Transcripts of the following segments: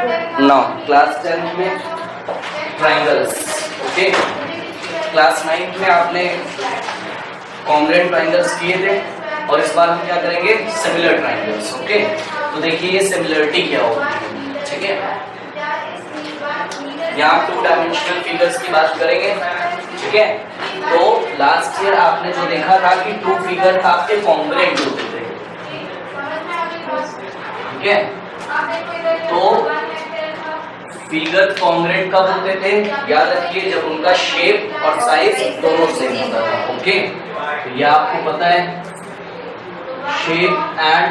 Now class 10th में triangles, okay. Class 9th में आपने कॉन्ग्रुएंट ट्राइंगल्स किए थे और इस बार हम क्या करेंगे, सिमिलर ट्राइंगल्स, ओके। तो देखिए ये सिमिलरिटी क्या होती है, ठीक है। यहाँ 2 डायमेंशनल फिगर्स की बात करेंगे, ठीक है। तो लास्ट ईयर आपने जो देखा था कि 2 फिगर आपके कॉन्ग्रुएंट होते थे, ठीक है। तो फिगर कॉन्ग्रुएंट कब होते थे, याद रखिए जब उनका शेप और साइज दोनों सेम होता था, ओके। तो ये आपको पता है, shape and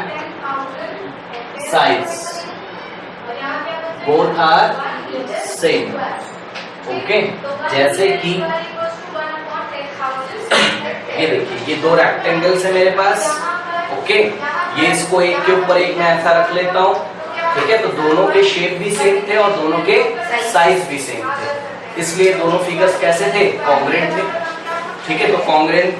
size both are same, okay. जैसे कि ये देखिए, ये 2 रेक्टेंगल्स है मेरे पास, ओके। ये इसको एक के ऊपर एक मैं ऐसा रख लेता हूँ, ठीक है। तो दोनों के शेप भी सेम थे और दोनों के साइज भी सेम थे, इसलिए दोनों फिगर्स कैसे थे, कॉन्ग्रुएंट थे, ठीक है। तो कॉन्ग्रुएंट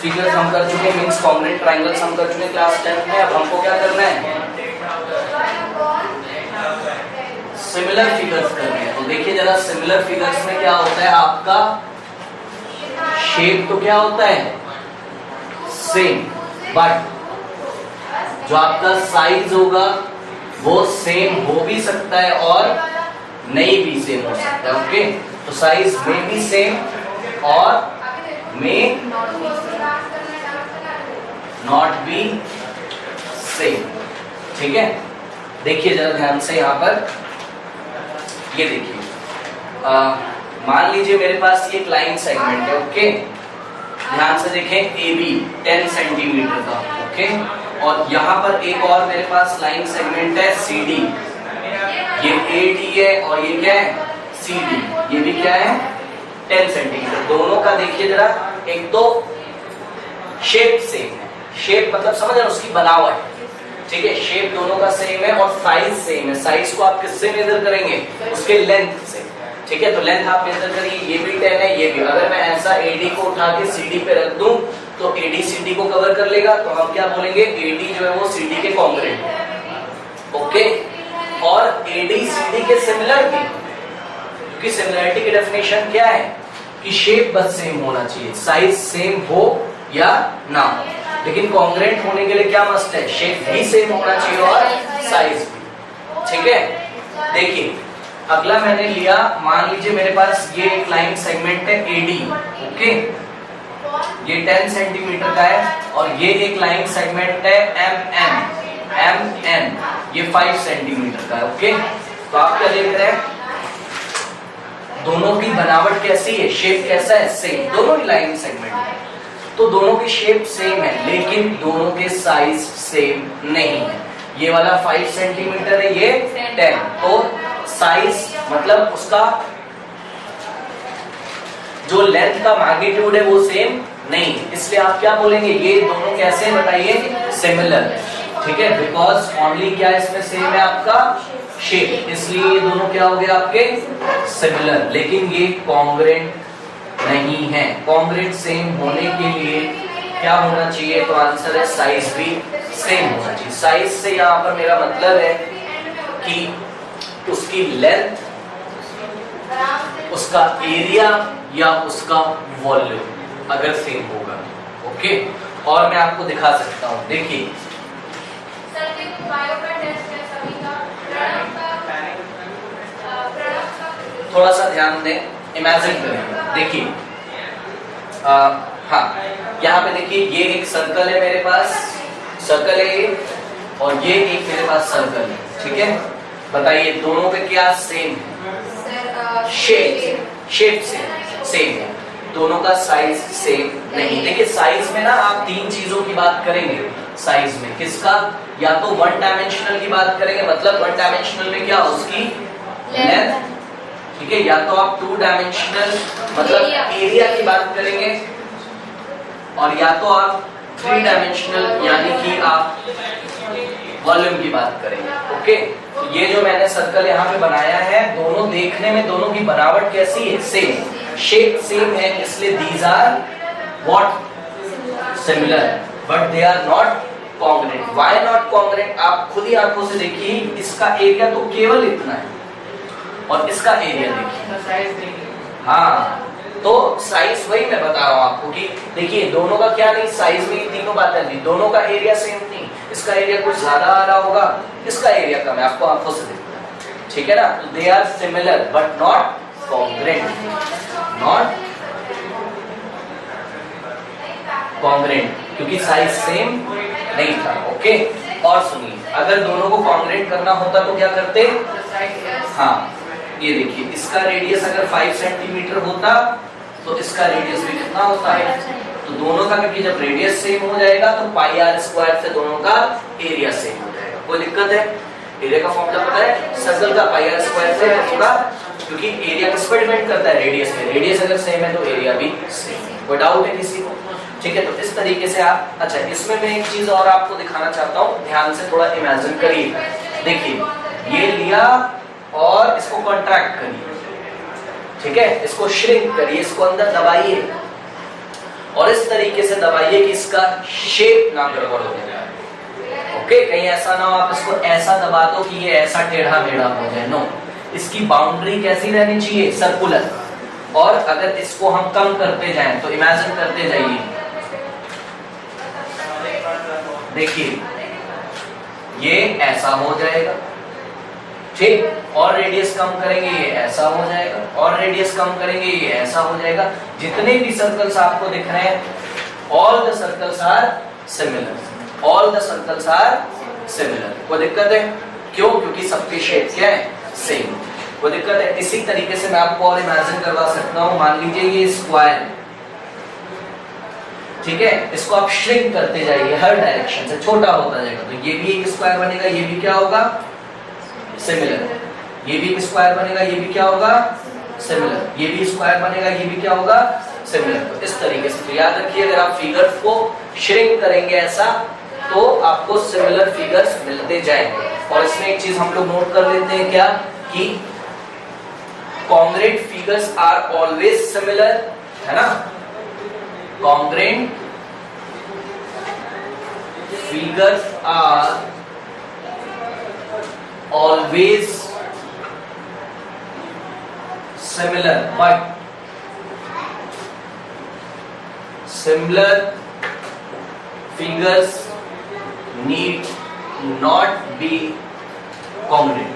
फिगर्स हम कर चुके, मींस कॉन्ग्रुएंट ट्राइंगल्स हम कर चुके क्लास 10 में। अब हमको क्या करना है, सिमिलर फिगर्स करने हैं। तो देखिए जरा, सिमिलर फिगर्स में क्या होता है, आपका शेप तो क्या होता है, सेम, बट जो आपका साइज होगा वो सेम हो भी सकता है और नहीं भी सेम हो सकता है, ओके। तो साइज में भी सेम और में नॉट बी सेम, ठीक है। देखिए जरा ध्यान से यहाँ पर, ये देखिए, मान लीजिए मेरे पास ये एक लाइन सेगमेंट है, ओके। ध्यान से देखें, ए बी 10 सेंटीमीटर का, ओके। और यहाँ पर एक और मेरे पास लाइन सेगमेंट है सी डी, ये ए डी है और ये क्या है, सी डी, ये भी क्या है, 10 सेंटीमीटर। दोनों का देखिए जरा, एक तो शेप सेम है, शेप मतलब समझ रहे, उसकी बनावट, ठीक है। शेप दोनों का सेम है और साइज सेम है। साइज को आप किससे मेजर करेंगे, उसके लेंथ से, ठीक है। तो लेंथ आप मेजर करिए, ये भी 10 है, ये भी। अगर मैं ऐसा एडी को उठा के सीडी पे रख दूं तो एडी सीडी को कवर कर लेगा, तो हम क्या बोलेंगे, एडी जो है वो सीडी के कॉन्ग्रुएंट है, ओके। और एडी सीडी के सिमिलर भी, क्योंकि सिमिलरिटी की डेफिनेशन क्या है कि शेप बस सेम होना चाहिए, साइज सेम हो या ना हो। लेकिन कॉन्ग्रुएंट होने के लिए क्या मस्ट है, शेप भी सेम होना चाहिए और साइज भी, ठीक है। देखिए अगला मैंने लिया, मान लीजिए मेरे पास ये एक लाइन सेगमेंट है एडी, ओके। ये 10 सेंटीमीटर का है और ये एक लाइन सेगमेंट है एम एन, ये 5 सेंटीमीटर का है, ओके। तो आप क्या देख रहे हैं, दोनों की बनावट कैसी है, शेप कैसा है, सेम, दोनों ही लाइन सेगमेंट है। तो दोनों की शेप सेम है लेकिन दोनों के साइज सेम नहीं है। ये वाला 5 सेंटीमीटर है, ये 10, तो साइज मतलब उसका जो लेंथ का मैग्नीट्यूड है वो सेम नहीं है, इसलिए आप क्या बोलेंगे, ये दोनों कैसे बताइए, सिमिलर, ठीक है। बिकॉज ओनली क्या इसमें सेम है, आपका शेप, इसलिए ये दोनों क्या हो गया आपके सिमिलर। लेकिन ये कॉन्ग्रुएंट नहीं है। कॉन्ग्रुएंट सेम होने के लिए क्या होना चाहिए, तो आंसर है साइज भी सेम होना चाहिए। साइज से यहाँ पर मेरा मतलब है कि उसकी लेंथ, उसका एरिया या उसका वॉल्यूम अगर सेम होगा, ओके। और मैं आपको दिखा सकता हूँ, देखिए थोड़ा सा ध्यान दें, इमेजिन करें, देखिए हाँ, यहाँ पे देखिए ये एक सर्कल है मेरे पास, सर्कल है ये, और ये एक मेरे पास सर्कल है, ठीक है। बताइए दोनों पे क्या सेम है, शेप सेम है, दोनों का साइज सेम नहीं। देखिए साइज में ना आप 3 चीजों की बात करेंगे, साइज में किसका, या तो 1 डायमेंशनल की बात करेंगे, मतलब 1 डायमेंशनल में क्या, उसकी लेंथ, ठीक है। या तो आप 2 डायमेंशनल मतलब एरिया की बात करेंगे, और या तो आप 3 डायमेंशनल यानी कि आप वॉल्यूम की बात करेंगे, ओके। तो ये जो मैंने सर्कल यहाँ पे बनाया है, दोनों देखने में दोनों की बनावट कैसी है, सेम, शेप सेम है, इसलिए these are what, similar, but they are not congruent. Why not congruent? आप खुद ही आंखों से देखिए, इसका एरिया तो केवल इतना है और इसका एरिया देखिए। हाँ, तो साइज वही मैं बता रहा हूँ आपको कि देखिए दोनों का क्या नहीं, साइज में तीनों बातें नहीं, दोनों का एरिया सेम नहीं, इसका एरिया कुछ ज्यादा आ रहा होगा, इसका एरिया कम है, आपको आंखों से दिखता है, ठीक है ना। तो they are similar but not congruent, not congruent, क्योंकि साइज सेम नहीं था। ओके, और सुनिए, अगर दोनों को कॉन्ग्रेंट करना होता तो क्या करते? हाँ, ये देखिए, इसका रेडियस अगर 5 सेंटीमीटर होता तो इसका रेडियस भी कितना होता है? तो दोनों का, क्योंकि जब रेडियस सेम हो जाएगा तो पाई आर स्क्वायर से दोनों का एरिया सेम हो जाएगा। कोई दिक्कत है? एरिया का फॉर्मूला पता है? सर्कल का पाई आर स्क्वायर से होगा, क्योंकि एरिया किस पर डिपेंड करता है? रेडियस पे। रेडियस अगर सेम है तो एरिया भी सेम है। कोई डाउट है किसी को? ठीक है, तो इस तरीके से आप, अच्छा इसमें मैं एक चीज और आपको दिखाना चाहता हूँ, ध्यान से थोड़ा इमेजिन करिए। देखिए, ये लिया और इसको कॉन्ट्रैक्ट करिए, ठीक है, इसको श्रिंक करिए, इसको अंदर दबाइए और इस तरीके से दबाइए कि इसका शेप ना गड़बड़ हो जाए। ओके, कहीं ऐसा ना हो आप इसको ऐसा दबा दो कि ये ऐसा टेढ़ा मेढ़ा हो जाए। नो, इसकी बाउंड्री कैसी रहनी चाहिए? सर्कुलर। और अगर इसको हम कम करते जाएं तो इमेजिन करते जाइए, देखिए ये ऐसा हो जाएगा, ठीक, और रेडियस कम करेंगे ये ऐसा हो जाएगा, और रेडियस कम करेंगे ये ऐसा हो जाएगा। जितने भी सर्कल्स आपको दिख रहे हैं, all the circles are similar, all the circles are similar. कोई दिक्कत है? क्यों? क्योंकि सबके शेप क्या है? सेम। कोई दिक्कत है? इसी तरीके से मैं आपको और इमेजिन करवा सकता हूं, मान लीजिए ये स्क्वायर, ठीक है, इसको आप श्रिंक करते जाइए, हर डायरेक्शन से छोटा होता जाएगा, तो ये भी एक स्क्वायर बनेगा, ये भी क्या होगा? सिमिलर। ये भी एक स्क्वायर बनेगा, ये भी क्या होगा? सिमिलर। ये भी स्क्वायर बनेगा, ये भी क्या होगा? सिमिलर। तो इस तरीके से तो याद रखिए, अगर आप फिगर्स को श्रिंक करेंगे ऐसा तो आपको सिमिलर फिगर्स मिलते जाएंगे। और इसमें एक चीज हम लोग नोट कर लेते हैं क्या, कि congruent figures are always similar, है ना। Congruent figures are always similar, but similar figures need not be congruent.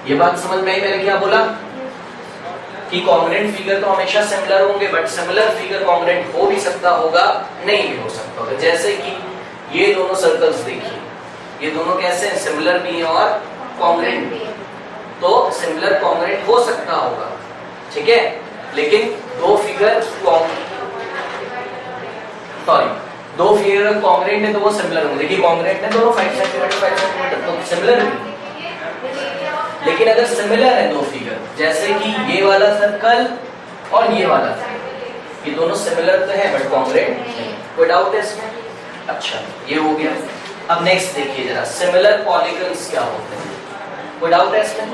ये बात समझ में आई मैंने क्या बोला? कि कॉन्ग्रेंट फिगर तो हमेशा सिमिलर होंगे, बट सिमिलर फिगर कॉन्ग्रेंट हो भी सकता होगा, नहीं भी हो सकता होगा। जैसे कि ये दोनों सर्कल्स देखिए, ये दोनों कैसे हैं? सिमिलर भी हैं और कॉन्ग्रेंट भी। तो सिमिलर कॉन्ग्रेंट हो सकता होगा, ठीक है, लेकिन दो फिगर कॉन्ग्रेंट है तो वो सिमिलर होंगे। देखिए कॉन्ग्रेंट है दोनों 5 सेंटीमीटर 5 सेंटीमीटर, तो सिमिलर भी। लेकिन अगर सिमिलर है दो फिगर, जैसे कि ये वाला सर्कल और ये वाला सर्कल, ये दोनों सिमिलर तो है बट कॉन्ग्रेंट नहीं। कोई डाउट है इसमें? अच्छा, ये हो गया। अब नेक्स्ट देखिए जरा, सिमिलर पॉलीगन्स क्या होते हैं? कोई डाउट है इसमें?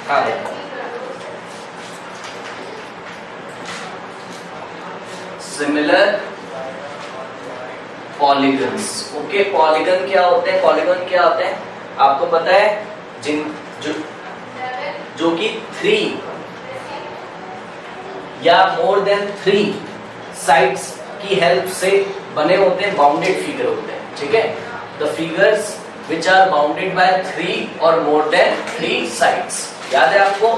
हाँ, सिमिलर पॉलीगन्स। ओके, पॉलीगन क्या होते हैं? पॉलीगन क्या होते हैं आपको पता है? जो कि 3 या मोर देन 3 साइड्स की हेल्प से बने होते हैं, बाउंडेड फिगर होते हैं, ठीक है। The figures which are bounded by 3 और मोर देन 3 साइड्स, याद है आपको?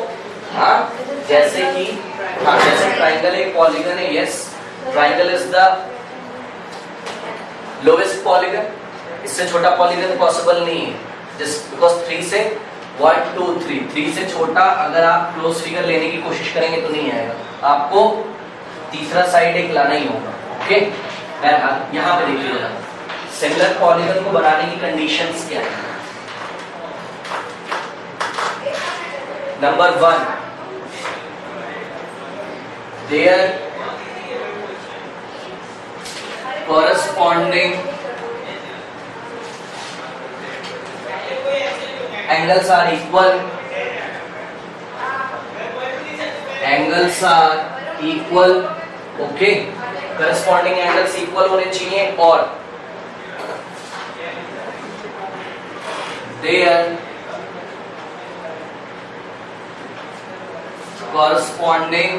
हाँ, जैसे कि जैसे ट्राइंगल एक पॉलीगन है, yes, triangle is the lowest polygon, इससे छोटा पॉलीगन पॉसिबल नहीं है, जस्ट बिकॉज 3 से 1 2 3 से छोटा अगर आप क्लोज फिगर लेने की कोशिश करेंगे तो नहीं आएगा, आपको तीसरा साइड एक लाना ही होगा। ओके, बहरहाल यहाँ पे देखिए जरा, सिमिलर पॉलीगन को बनाने की कंडीशंस क्या है? Number 1, their corresponding angles are equal, angles are equal, okay, corresponding angles equal होने चाहिए और their corresponding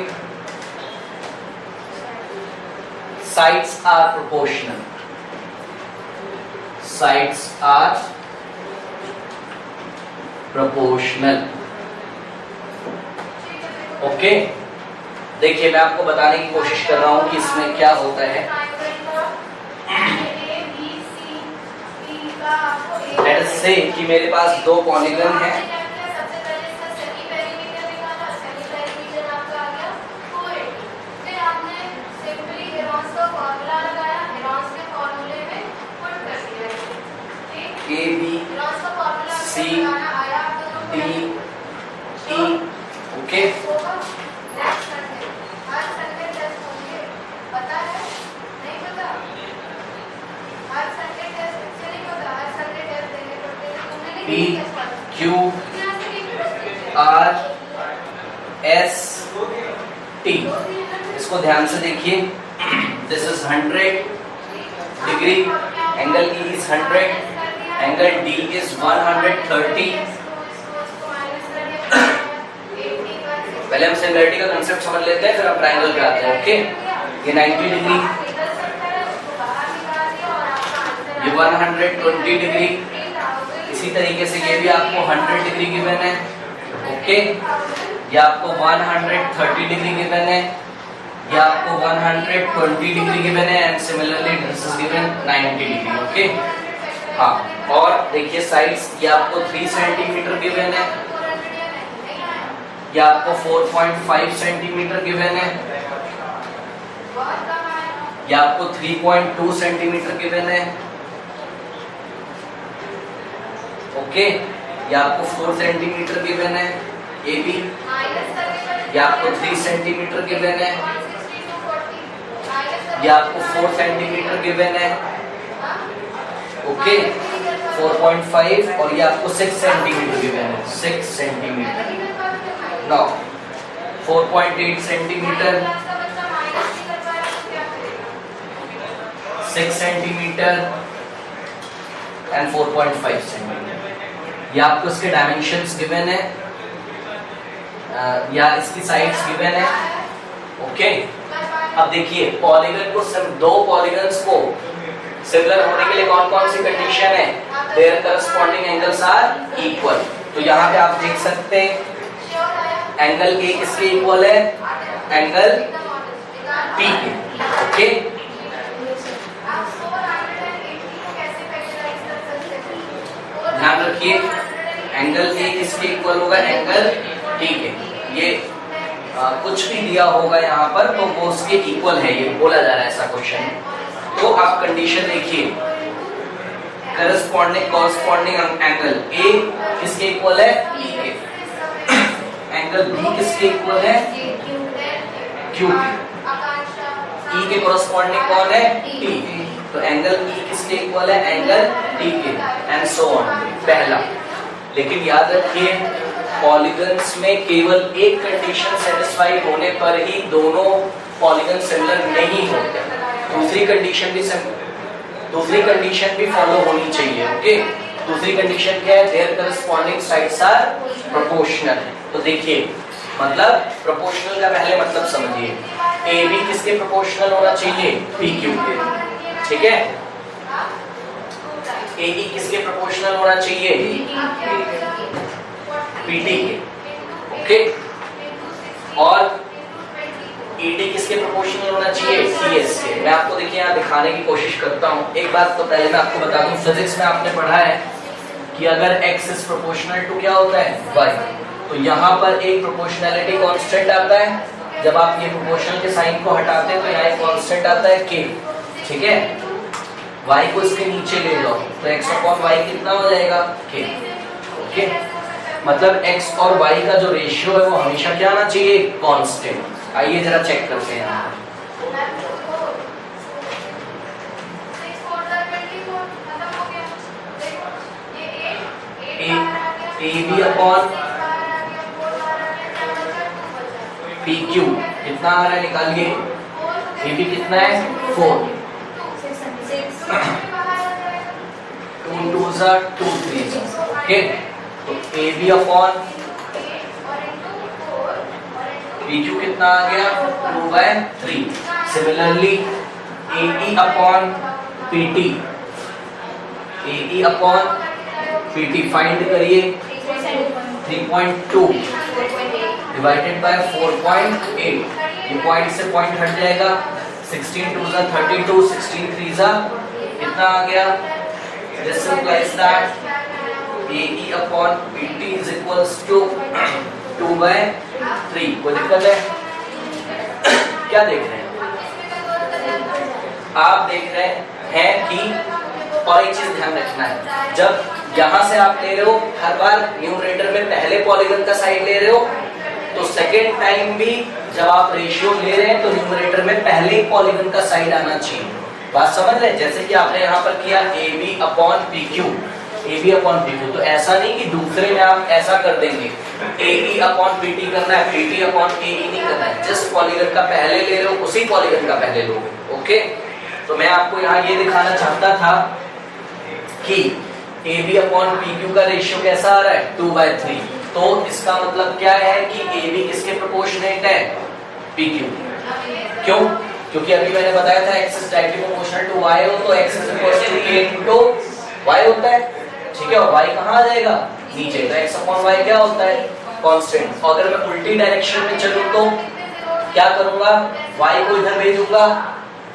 sides are proportional, sides are proportional, okay. देखिए मैं आपको बताने की कोशिश कर रहा हूं कि इसमें क्या होता है। लेट्स से कि मेरे पास दो पॉलीगन है, A B C D E, okay. P Q R S T, इसको ध्यान से देखिए। This is 100 degree, angle E is 100, angle D is 130। पहले हम सिमिलरिटी का कंसेप्ट समझ लेते हैं, फिर हम ट्रायंगल पे आते हैं, ओके। ये 90 डिग्री, ये 120 डिग्री, इसी तरीके से ये भी आपको 100 डिग्री गिवन है, ओके। ये आपको 130 डिग्री गिवन है, ये आपको 120 डिग्री गिवन है, and similarly this is given 90 degree, okay. हाँ, और देखिए साइड्स, ये आपको 3 सेंटीमीटर गिवन है, ये आपको 4.5 सेंटीमीटर गिवन है, ये आपको 3.2 सेंटीमीटर गिवन है, ओके। ये आपको 4 सेंटीमीटर गिवन है, ए बी। ये आपको 3 सेंटीमीटर गिवन है, ये आपको 4 सेंटीमीटर गिवन है, ओके। 4.5 और ये आपको 6 सेंटीमीटर गिवन है, 6 centimetre. Now 4.8 centimetre, 6 centimetre and 4.5 centimetre. ये आपको इसके डायमेंशंस गिवन है, या इसकी साइड्स गिवन है, ओके। अब देखिए पॉलीगन को, सिर्फ दो पॉलीगन्स को सिमिलर होने के लिए कौन कौन सी कंडीशन है? Their corresponding angles are equal. तो यहाँ पे आप देख सकते हैं एंगल ए किसके इक्वल है? एंगल टी के, ओके। ध्यान रखिए एंगल ए किसके इक्वल होगा? एंगल टी के। ये कुछ भी दिया होगा यहाँ पर तो वो उसके इक्वल है, ये बोला जा रहा है ऐसा क्वेश्चन। तो आप कंडीशन देखिए, कॉरस्पॉन्डिंग एंगल ए किसके इक्वल है? ई के। एंगल बी किसके इक्वल है? क्यू के। ई के कॉरस्पॉन्डिंग कौन है? टी। तो एंगल ई किसके इक्वल है? एंगल टी के, एंड सो ऑन। पहला, लेकिन याद रखिए पॉलीगन्स में केवल एक कंडीशन सेटिस्फाई होने पर ही दोनों पॉलीगन सिमिलर नहीं होते, दूसरी कंडीशन भी फॉलो होनी चाहिए, ओके। दूसरी कंडीशन क्या है? Their corresponding sides are proportional. तो देखिए मतलब प्रोपोर्शनल का पहले मतलब समझिए, ए बी किसके प्रोपोर्शनल होना चाहिए? पी क्यू के, ठीक है। ए ई किसके प्रोपोर्शनल होना चाहिए? पीटी के, ओके। और ईडी किसके प्रोपोर्शनल होना चाहिए? टीएस के। मैं आपको देखिए यहाँ दिखाने की कोशिश करता हूँ। एक बात तो पहले मैं आपको बता दूं, फिजिक्स में आपने पढ़ा है कि अगर x इज प्रोपोर्शनल टू क्या होता है? y। तो यहाँ पर एक प्रोपोर्शनैलिटी कांस्टेंट आता है, जब आप ये प्रोपोर्शनल के साइन को हटाते हैं तो यहाँ एक कांस्टेंट आता है k, ठीक है। y को इसके नीचे ले जाओ तो x/y कितना हो जाएगा? k, okay. मतलब x और y का जो रेशियो है वो हमेशा क्या आना चाहिए? कांस्टेंट। आइए जरा चेक करते हैं यहाँ पर। AB अपॉन PQ कितना आ रहा है निकालिए। AB कितना है 4, 2 2 2 3, ओके। तो AB अपॉन PQ कितना आ गया 2/3। Similarly AE upon PT, AE upon PT find करिए। 3.2 डिवाइडेड बाय 4.8, ये पॉइंट से पॉइंट हट जाएगा। 16 2 32, 16 3 कितना आ गया। This implies that AE upon PT is equals to 2/3। कोई दिक्कत है? क्या देख रहे हैं आप? देख रहे हैं कि और एक चीज ध्यान रखना है, जब यहां से आप ले रहे हो हर बार न्यूमरेटर में पहले पॉलीगन का साइड ले रहे हो, तो सेकेंड टाइम भी जब आप रेशियो ले रहे हैं तो न्यूमरेटर में पहले पॉलीगन का साइड आना चाहिए। बात समझ रहे हैं? जैसे कि आपने यहाँ पर किया AB upon PQ, AB upon PQ, तो ऐसा नहीं कि दूसरे में आप ऐसा कर देंगे AE अपॉन PT करना है, PT अपॉन AE नहीं करना है। जिस पॉलीगन का पहले ले रहे हो उसी पॉलीगन का पहले लोगे, ओके। तो मैं आपको यहाँ ये दिखाना चाहता था कि AB अपॉन PQ का रेशियो कैसा आ रहा है 2/3। तो इसका मतलब क्या है कि AB किसके प्रोपोर्शनेट है PQ। क्यों? क्योंकि अभी मैंने बताया था x is directly proportional to y हो, तो x is equal to a into y होता है, ठीक है। और y कहाँ आ जाएगा नीचे, तो x अपॉन y क्या होता है कांस्टेंट। और अगर मैं उल्टी डायरेक्शन में चलूं तो क्या करूंगा, y को इधर भेजूंगा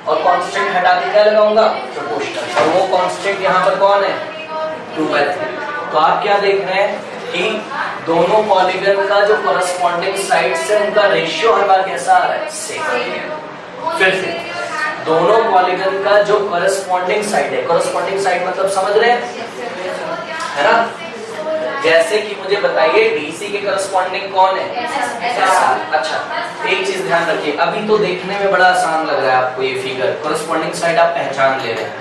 और कांस्टेंट हटा के क्या लगाऊंगा प्रोपोर्शनल, और वो कांस्टेंट यहाँ पर कौन है 2/3। तो आप क्या देख रहे हैं कि दोनों पॉलीगन का जो कॉरेस्पॉन्डिंग साइड्स है उनका रेशियो हर बार कैसा आ रहा है सेम। फिर से दोनों पॉलीगन का जो कॉरेस्पॉन्डिंग साइड है, कॉरेस्पॉन्डिंग साइड मतलब समझ रहे हैं है ना। जैसे कि मुझे बताइए DC के कॉरेस्पॉन्डिंग कौन है SR। अच्छा एक चीज ध्यान रखिए, अभी तो देखने में बड़ा आसान लग रहा है आपको ये फिगर, कॉरेस्पॉन्डिंग साइड आप पहचान ले रहे हैं,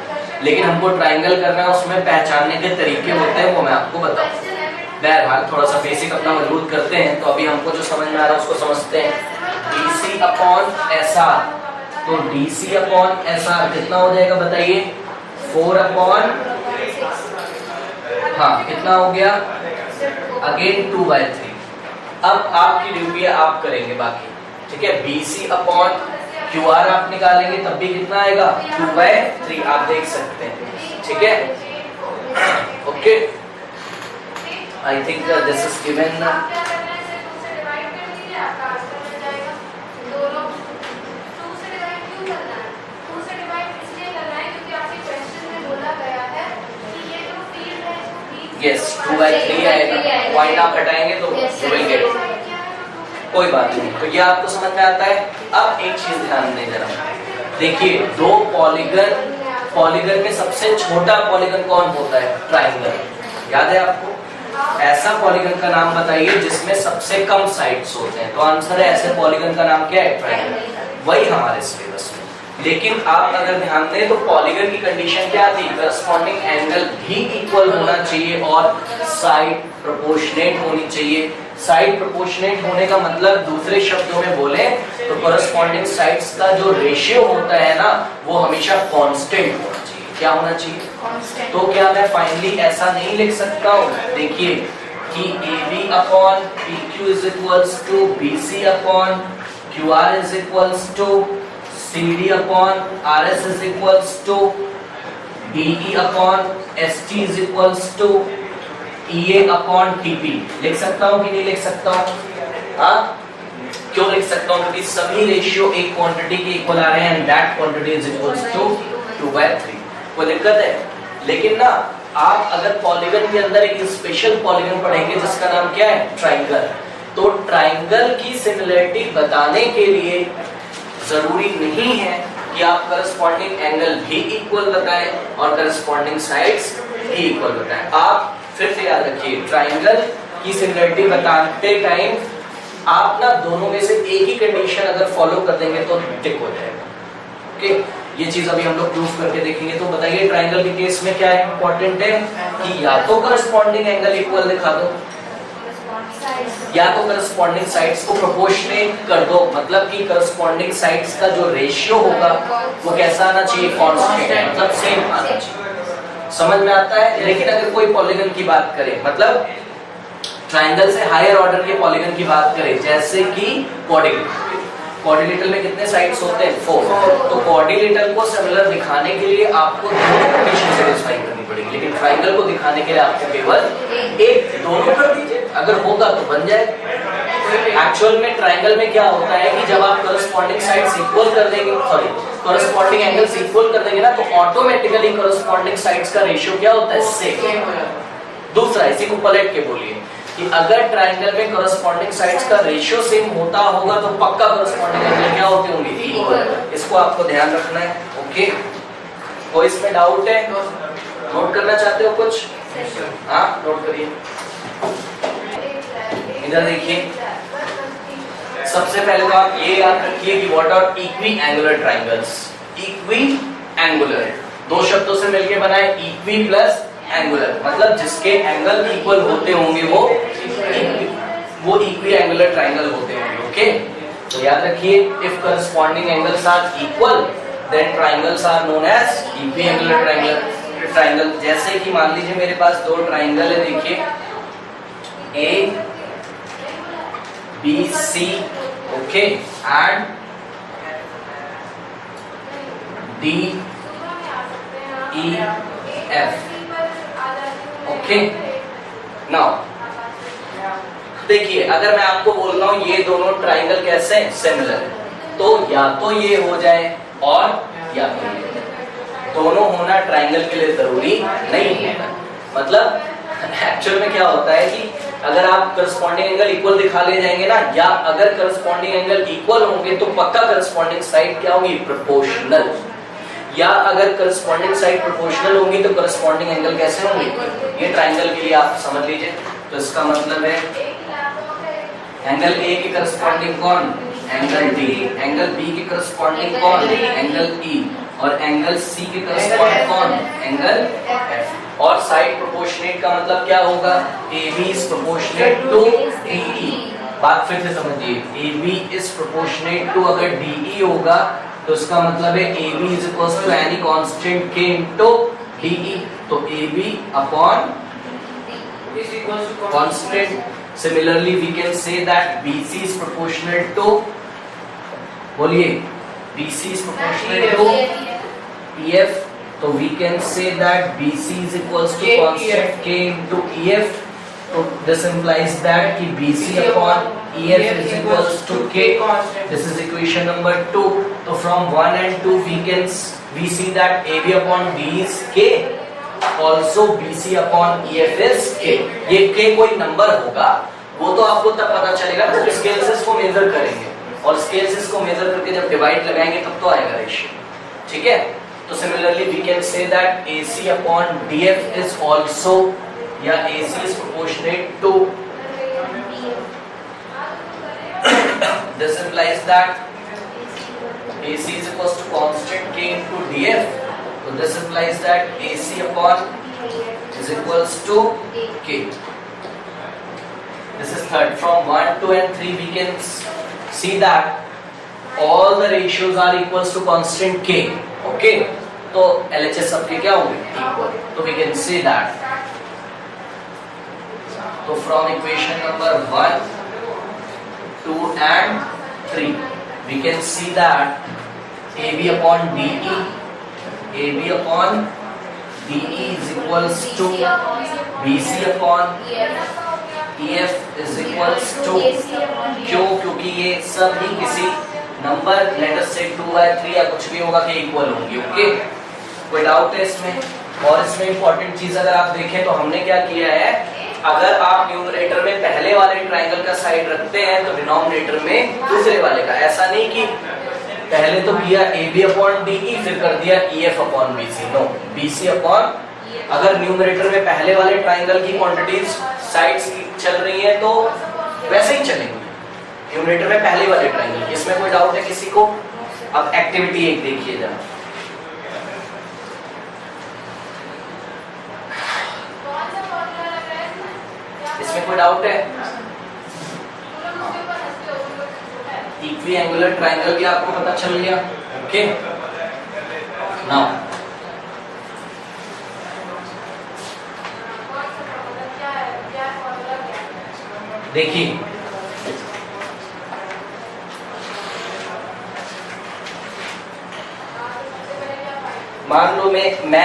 लेकिन हमको ट्रायंगल करना है, उसमें पहचानने के तरीके होते हैं, वो मैं आपको बताऊं। बहरहाल थोड़ा सा बेसिक अपना मजबूत करते हैं। तो अभी हमको जो समझ में आ रहा है उसको समझते हैं। DC अपॉन SR, तो DC अपॉन SR कितना हो जाएगा बताइए 4 अपॉन, हाँ कितना हो गया अगेन 2/3। अब आपकी ड्यूटी है आप करेंगे बाकी, ठीक है। BC अपॉन QR आप निकालेंगे तब भी कितना आएगा 2/3, आप देख सकते हैं, ठीक है। Okay, I think this is given. Yes 2/3 आएगा, पॉइंट आप हटाएंगे तो जुड़ेंगे, कोई बात नहीं। तो ये आपको समझ में आता है। अब एक चीज ध्यान दें जरा, देखिए दो पॉलीगन में सबसे छोटा पॉलीगन कौन होता है ट्रायंगल, याद है आपको। ऐसा पॉलीगन का नाम बताइए जिसमें सबसे कम साइड्स होते हैं, तो आंसर है ऐसे पॉलीगन का नाम क्या है ट्रायंगल, वही हमारे सिलेबस में। लेकिन आप अगर ध्यान दें तो पॉलीगन की कंडीशन क्या थी, करस्पॉन्डिंग एंगल भी इक्वल होना चाहिए और साइड प्रोपोर्शनेट होनी चाहिए। साइड प्रोपोर्शनेट होने का मतलब दूसरे शब्दों में बोले तो करस्पॉन्डिंग साइड्स का जो रेशियो होता है ना वो हमेशा कांस्टेंट होना चाहिए। क्या होना चाहिए? तो क्या मैं फाइनली ऐसा नहीं लिख सकता हूँ, देखिए कि AB upon PQ is equals to BC upon QR is equals to CD upon RS is equals to DE upon ST is equals to EA upon TP। लिख सकता हूँ कि नहीं लिख सकता हूँ? हाँ, क्यों लिख सकता हूँ? क्योंकि सभी रेशियो एक क्वांटिटी के इक्वल आ रहे हैं and that quantity is equals to 2/3। कोई दिक्कत है? लेकिन ना आप अगर पॉलीगन के अंदर एक स्पेशल पॉलीगन पढ़ेंगे जिसका नाम क्या है ट्रायंगल, तो ट्रायंगल की सिमिलरिटी बताने के लिए जरूरी नहीं है कि आप करस्पॉन्डिंग एंगल भी इक्वल बताएं और करस्पॉन्डिंग साइड्स भी इक्वल बताएं। आप फिर से याद रखिए ट्रायंगल की सिमिलरिटी बताते टाइम आप ना दोनों में से एक ही कंडीशन अगर फॉलो कर देंगे तो टिक हो जाएगा। ओके, ये चीज अभी हम लोग प्रूव करके देखेंगे। तो बताइए ट्रायंगल के केस में क्या इंपॉर्टेंट है कि या तो करस्पॉन्डिंग एंगल इक्वल दिखा दो या तो करस्पॉन्डिंग साइड्स को प्रोपोर्शनेट कर दो, मतलब कि करस्पॉन्डिंग साइड्स का जो रेशियो होगा वो कैसा आना चाहिए, कांस्टेंट, मतलब सेम आना चाहिए। समझ में आता है। लेकिन अगर कोई पॉलीगन की बात करें, मतलब ट्राइंगल से हायर ऑर्डर के पॉलीगन की बात करें, जैसे कि क्वाड्रिलेटरल, क्वाड्रिलेटरल में कितने साइड्स होते हैं, 4। तो क्वाड्रिलेटरल को सिमिलर दिखाने के लिए आपको दोनों कंडीशन सेटिस्फाई करनी पड़ेगी, लेकिन ट्राइंगल को दिखाने के लिए आपको केवल एक, दोनों कर दीजिए, अगर होगा तो बन जाए। एक्चुअल में ट्राइंगल में क्या होता है कि जब आप करस्पॉन्डिंग साइड्स इक्वल कर देंगे, सॉरी करस्पॉन्डिंग एंगल्स इक्वल कर देंगे ना, तो ऑटोमेटिकली करस्पॉन्डिंग साइड्स का रेशियो क्या होता है, सेम। दूसरा, इसी को पलट के बोलिए कि अगर ट्राइंगल में करस्पॉन्डिंग साइड्स का रेशियो सेम होता होगा तो पक्का करस्पॉन्डिंग एंगल क्या होते होंगे, इक्वल। इसको आपको ध्यान रखना है। ओके, कोई इसमें डाउट है, नोट करना चाहते हो कुछ? हाँ, नोट करिए। इधर देखिए, सबसे पहले तो आप ये याद रखिए कि what are equiangular triangles. Equiangular दो शब्दों से मिलकर बना है, इक्वी प्लस एंगुलर, मतलब जिसके एंगल इक्वल होते होंगे वो इक्वी एंगुलर ट्राइंगल होते होंगे। ओके, तो याद रखिए, if corresponding angles are equal then triangles are known as equiangular triangle. जैसे कि मान लीजिए मेरे पास दो ट्राइंगल है, देखिए A B C, okay, and D E F. Okay, now देखिए, अगर मैं आपको बोल रहा हूं ये दोनों ट्राइंगल कैसे सिमिलर है, तो या तो ये हो जाए और या तो ये, दोनों होना ट्राइंगल के लिए जरूरी नहीं है। मतलब एक्चुअल में क्या होता है कि अगर आप करस्पॉन्डिंग एंगल इक्वल दिखा ले जाएंगे ना, या अगर करस्पॉन्डिंग एंगल इक्वल होंगे तो पक्का करस्पॉन्डिंग साइड क्या होगी, प्रोपोर्शनल। या अगर करस्पॉन्डिंग साइड प्रोपोर्शनल होंगी तो करस्पॉन्डिंग एंगल कैसे होंगे, ये ट्राइंगल के लिए आप समझ लीजिए। तो इसका मतलब है एंगल ए के करस्पॉन्डिंग कौन, एंगल डी, एंगल बी के करस्पॉन्डिंग कौन, एंगल ई, और एंगल सी के करस्पॉन्डिंग कौन, एंगल एफ। और साइड प्रोपोर्शनेट का मतलब क्या होगा, A B is proportionate to D E. बात फिर से समझिए, A B is proportionate to, अगर डी ई होगा तो इसका मतलब है A B is equal to any constant के इनटू डी ई। तो A B upon constant. Similarly, we can say that BC is proportional to, बोलिए, BC is proportional to EF, तो we can say that BC is equals to constant K into EF. So this implies that कि BC upon EF is equals to K. This is equation number 2. So from 1 and 2 we see that AB upon D is K. Also BC upon EF is K. ये K कोई number होगा, वो तो आपको तब पता चलेगा जब स्केल्स को मेजर करेंगे, और स्केल्स को मेजर करके जब डिवाइड लगाएंगे तब तो आएगा रेशियो। ठीक है, तो similarly we can say that AC upon DF is also, या AC is proportionate to, this implies that AC is equals to constant K into DF. So this implies that AC upon is equals to K. This is third. From 1, 2 and 3 we can see that all the ratios are equals to constant K. Okay. तो LHS सबके क्या होंगे, equal. तो we can say that. तो from equation number 1, 2 and 3 we can see that AB upon DE, AB upon DE is equals to BC upon EF is equals to, क्यों, क्योंकि ये सब ही किसी नंबर लेटर से 2/3 या कुछ भी होगा कि इक्वल होंगे। ओके, कोई डाउट है इसमें? और इसमें इंपॉर्टेंट चीज अगर आप देखें तो हमने क्या किया है, अगर आप न्यूमरेटर में पहले वाले ट्राइंगल का साइड रखते हैं तो डिनोमिनेटर में दूसरे वाले का। ऐसा नहीं कि पहले तो किया AB अपॉन DE फिर कर दिया EF upon BC। No, BC upon, अगर न्यूमरेटर में पहले वाले ट्राइंगल की क्वांटिटीज साइड्स की चल रही है तो वैसे ही चलेंगे न्यूमरेटर में पहले वाले ट्राइंगल। इसमें कोई डाउट है किसी को? अब एक्टिविटी 1 देखिए जरा, इसमें कोई डाउट है? इक्वी एंगुलर ट्राइंगल भी आपको पता चल गया। ओके, नाउ देखिए, मान लो मैं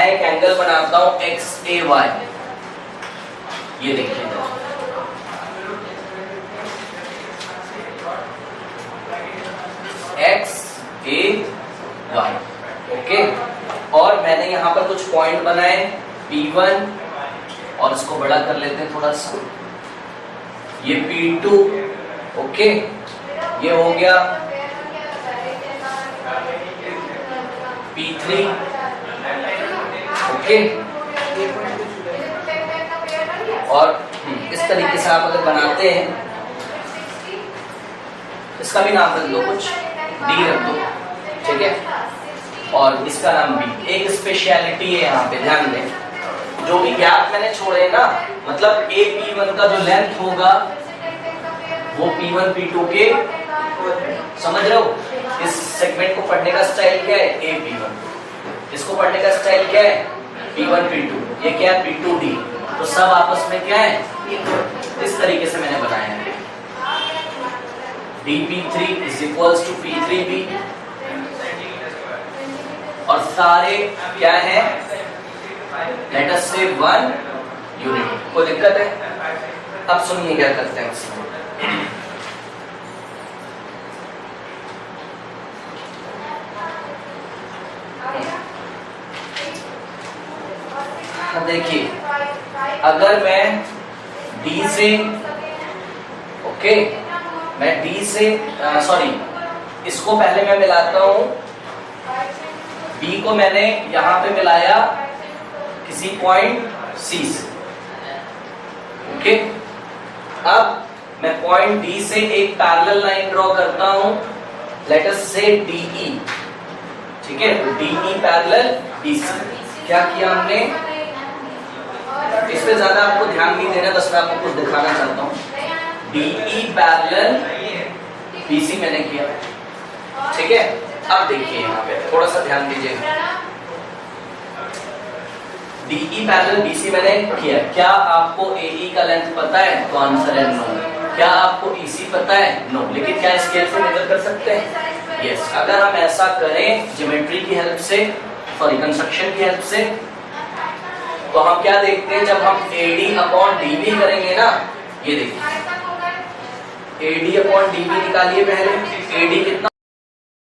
एक एंगल बनाता हूं XAY, ये देखिए XAY, ओके। और मैंने यहां पर कुछ पॉइंट बनाए P1, और इसको बड़ा कर लेते हैं थोड़ा सा, ये P2, ओके, ये हो गया P3, ओके। और इस तरीके से आप अगर बनाते हैं, इसका भी नाम रख दो, कुछ D रख दो, ठीक है, और इसका नाम B। एक स्पेशलिटी है यहाँ पे, ध्यान दें, जो भी गैप मैंने छोड़े ना, मतलब AP1 का जो लेंथ होगा वो P1 P2 के, समझ रहे हो? इस सेगमेंट को पढ़ने का स्टाइल क्या है? AP1। इसको पढ़ने का स्टाइल क्या है? P1 P2। ये क्या है? P2D। तो सब आपस में क्या है? इस तरीके से मैंने बनाया है। DP3 is equals to P3B, और सारे क्या है? Let us say 1 unit. कोई दिक्कत है? अब सुनिए क्या करते हैं इसमें। देखिए, अगर मैं D से, ओके, मैं D से सॉरी, इसको पहले मैं मिलाता हूं, B को मैंने यहां पे मिलाया किसी पॉइंट C से, ओके। अब मैं पॉइंट D से एक पैरेलल लाइन ड्रॉ करता हूं, लेट अस से DE, ठीक है, DE पैरेलल BC। क्या किया हमने? इस पे ज्यादा आपको ध्यान नहीं देना, बस मैं आपको कुछ दिखाना चाहता हूँ। DE पैरेलल BC मैंने किया, ठीक है। अब देखिए यहाँ पे थोड़ा सा ध्यान दीजिएगा, DE पैरेलल BC मैंने किया। क्या आपको AE का लेंथ पता है? तो आंसर है नो। क्या आपको EC पता है? नो। लेकिन क्या स्केल से मेजर कर सकते हैं? यस। अगर हम ऐसा करें ज्योमेट्री की हेल्प से, सॉरी कंस्ट्रक्शन की हेल्प से, तो हम क्या देखते हैं, जब हम AD अपॉन DB करेंगे ना, ये देखिए AD अपॉन DB निकालिए पहले। AD कितना